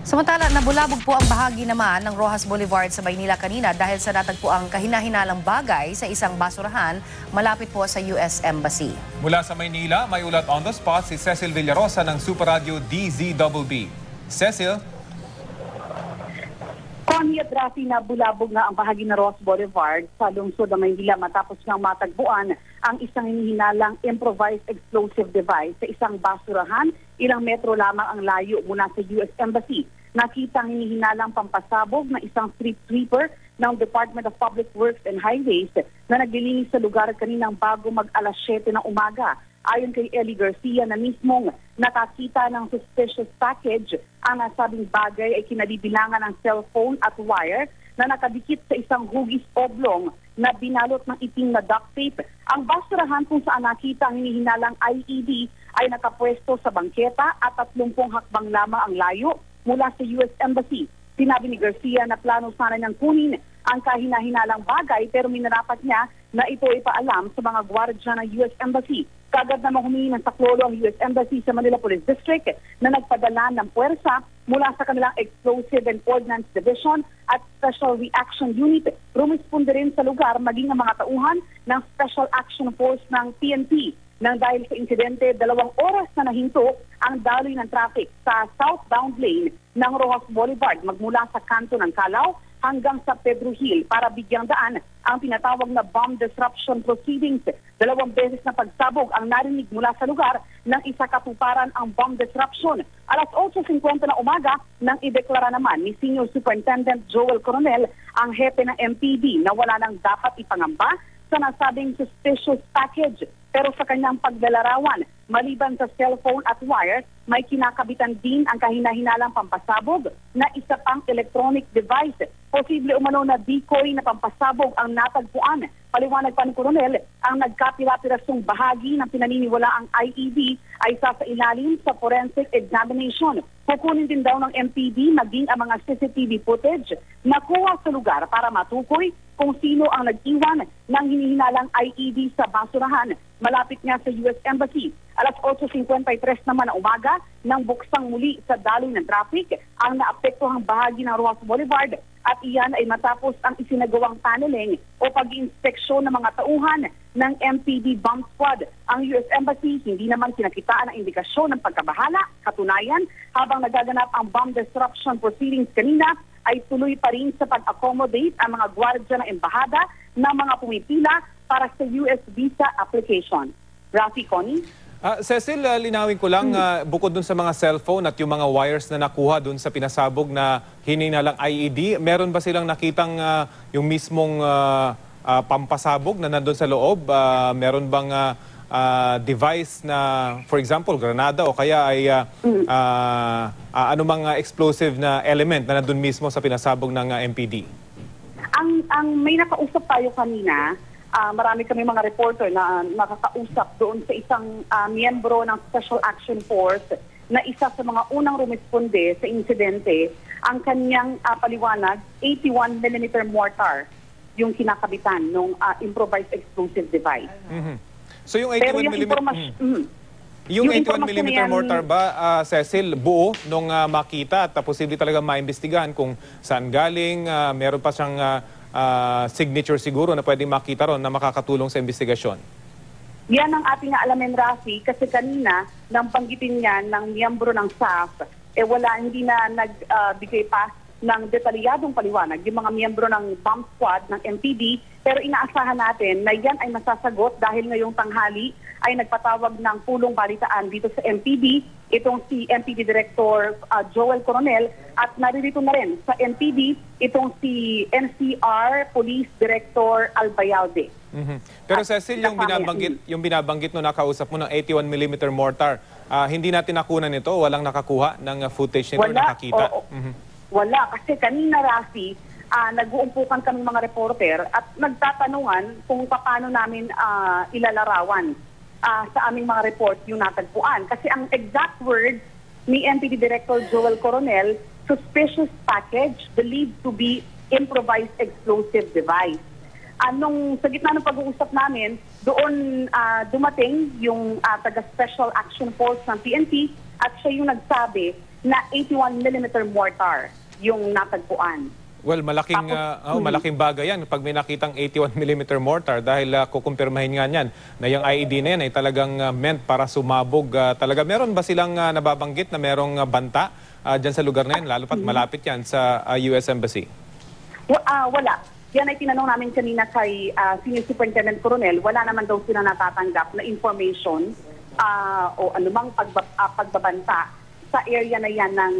Samantala, nabulabog po ang bahagi naman ng Roxas Boulevard sa Maynila kanina dahil sa natagpuang kahina-hinalang bagay sa isang basurahan malapit po sa US Embassy. Mula sa Maynila, may ulat on the spot si Cecil Villarosa ng Super Radio DZBB. Cecil? Connie at Rafi, na bulabog na ang bahagi ng Roxas Boulevard sa lungsod ng Maynila matapos nang matagpuan ang isang hinihinalang improvised explosive device sa isang basurahan, ilang metro lamang ang layo mula sa US Embassy. Nakita ang hinihinalang pampasabog na isang street sweeper ng Department of Public Works and Highways na naglilinis sa lugar kaninang bago mag-alas 7 ng umaga. Ayon kay Ellie Garcia na mismong nakakita ng suspicious package, ang nasabing bagay ay kinabibilangan ng cellphone at wire na nakadikit sa isang hugis oblong na binalot ng itim na duct tape. Ang basurahan kung saan nakita ang hinihinalang IED ay nakapwesto sa bangketa at 30 hakbang lamang ang layo mula sa US Embassy. Sinabi ni Garcia na plano sana niyang kunin ang kahina-hinalang bagay pero minarapat niya na ito ipaalam sa mga gwardya ng US Embassy. Kagad na humingi ng saklolo ang US Embassy sa Manila Police District na nagpadala ng puwersa mula sa kanilang Explosive and Ordnance Division at Special Reaction Unit. Rumisponde rin sa lugar maging ang mga tauhan ng Special Action Force ng PNP. Nang dahil sa insidente, 2 oras na nahinto ang daloy ng traffic sa southbound lane ng Roxas Boulevard magmula sa kanto ng Calao hanggang sa Pedro Hill para bigyang daan ang tinatawag na bomb disruption proceedings. 2 beses na pagsabog ang narinig mula sa lugar nang isakatuparan ang bomb disruption. Alas 8:50 na umaga nang ideklara naman ni Senior Superintendent Joel Coronel, ang hepe ng MPD, na wala nang dapat ipangamba sa nasabing suspicious package. Pero sa kanyang paglalarawan, maliban sa cellphone at wire, may kinakabitan din ang kahina-hinalang pampasabog na isa pang electronic device. Posible umano na decoy na pampasabog ang natagpuan. Paliwanag pa ni Coronel, ang nagkapira-pirasong bahagi ng pinaniniwalaang IED ay sa ilalim sa forensic examination. Kukunin din daw ng MPD maging ang mga CCTV footage nakuha sa lugar para matukoy kung sino ang nag-iwan ng hinihinalang IED sa basurahan malapit nga sa US Embassy. Alas 8:53 naman na umaga nang buksang muli sa daloy ng traffic ang naapektuhang bahagi ng Roxas Boulevard, at iyan ay matapos ang isinagawang paneling o pag-inspeksyon ng mga tauhan ng MPD bomb squad. Ang US Embassy hindi naman kinakitaan ang indikasyon ng pagkabahala. Katunayan, habang nagaganap ang bomb disruption proceedings kanina, ay tuloy pa rin sa pag-accommodate ang mga gwardya ng embahada ng mga pumipila para sa US visa application. Rafi, Connie? Cecil, linawin ko lang, bukod dun sa mga cellphone at yung mga wires na nakuha dun sa pinasabog na hinihinalang IED, meron ba silang nakitang yung mismong pampasabog na nandun sa loob? Meron bang device na, for example, granada o kaya ay anumang explosive na element na nandun mismo sa pinasabog ng MPD? Ang may nakausap tayo kanina, marami kami mga reporter na nakakausap doon sa isang miyembro ng Special Action Force na isa sa mga unang rumisponde sa insidente. Ang kanyang paliwanag, 81mm mortar yung kinakabitan ng improvised explosive device. So yung 81mm mortar ba, Cecil, buo nung makita at posible talaga maimbestigahan kung saan galing? Meron pa siyang signature siguro na pwedeng makita ron na makakatulong sa investigasyon? Yan ang ating alamin, Rafi, kasi kanina nang banggitin niya ng miyembro ng SAF, hindi na nagbigay pa ng detalyadong paliwanag yung mga miyembro ng bomb squad ng MPD, pero inaasahan natin na yan ay masasagot dahil ngayong tanghali ay nagpatawag ng pulong balitaan dito sa MPD, itong si MPD Director Joel Coronel, at naririto na rin sa MPD itong si NCR Police Director Albayalde. Pero Cecil, yung binabanggit no nakausap mo ng 81mm mortar, hindi natin nakunan ito? Walang nakakuha ng footage nito, nakakita? Wala, kasi kanina, Rafi, nag-uumpukan kami mga reporter at nagtatanungan kung paano namin ilalarawan sa aming mga report yung natagpuan. Kasi ang exact words ni MPD Director Joel Coronel, suspicious package believed to be improvised explosive device. Nung sa gitna ng pag-uusap namin, doon dumating yung taga-Special Action Force ng PNP at siya yung nagsabi na 81mm mortar yung natagpuan. Well, malaking bagay yan pag may nakitang 81mm mortar dahil kukumpirmahin nga niyan na yung IED na yan ay talagang meant para sumabog. Talaga, meron ba silang nababanggit na merong banta dyan sa lugar na yan, lalo pat malapit yan sa US Embassy? Wala. Yan ay tinanong namin kanina kay Senior Superintendent Coronel. Wala naman daw sila natatanggap na information o anumang pagbabanta sa area na yan ng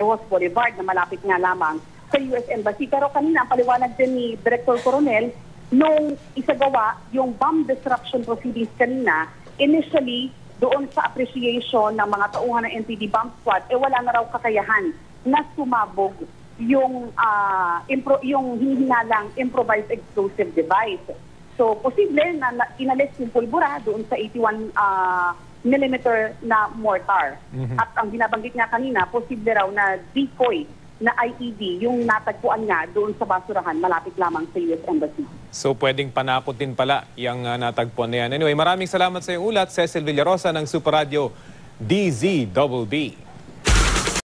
Rojas Boulevard na malapit nga lamang sa US Embassy. Pero kanina, ang paliwanag din ni Director Coronel, nung isagawa yung bomb disruption proceedings kanina, initially, doon sa appreciation ng mga tauhan ng NPD bomb squad, wala na raw kakayahan na sumabog yung hinihinalang improvised explosive device. So, posible na inalis yung pulbura doon sa 81mm na mortar. At ang binabanggit nga kanina, posible raw na decoy na IED yung natagpuan nga doon sa basurahan malapit lamang sa US Embassy. So pwedeng panakot din pala yung natagpuan na yan. Anyway, maraming salamat sa iyong ulat, Cecil Villarosa ng Super Radio DZBB.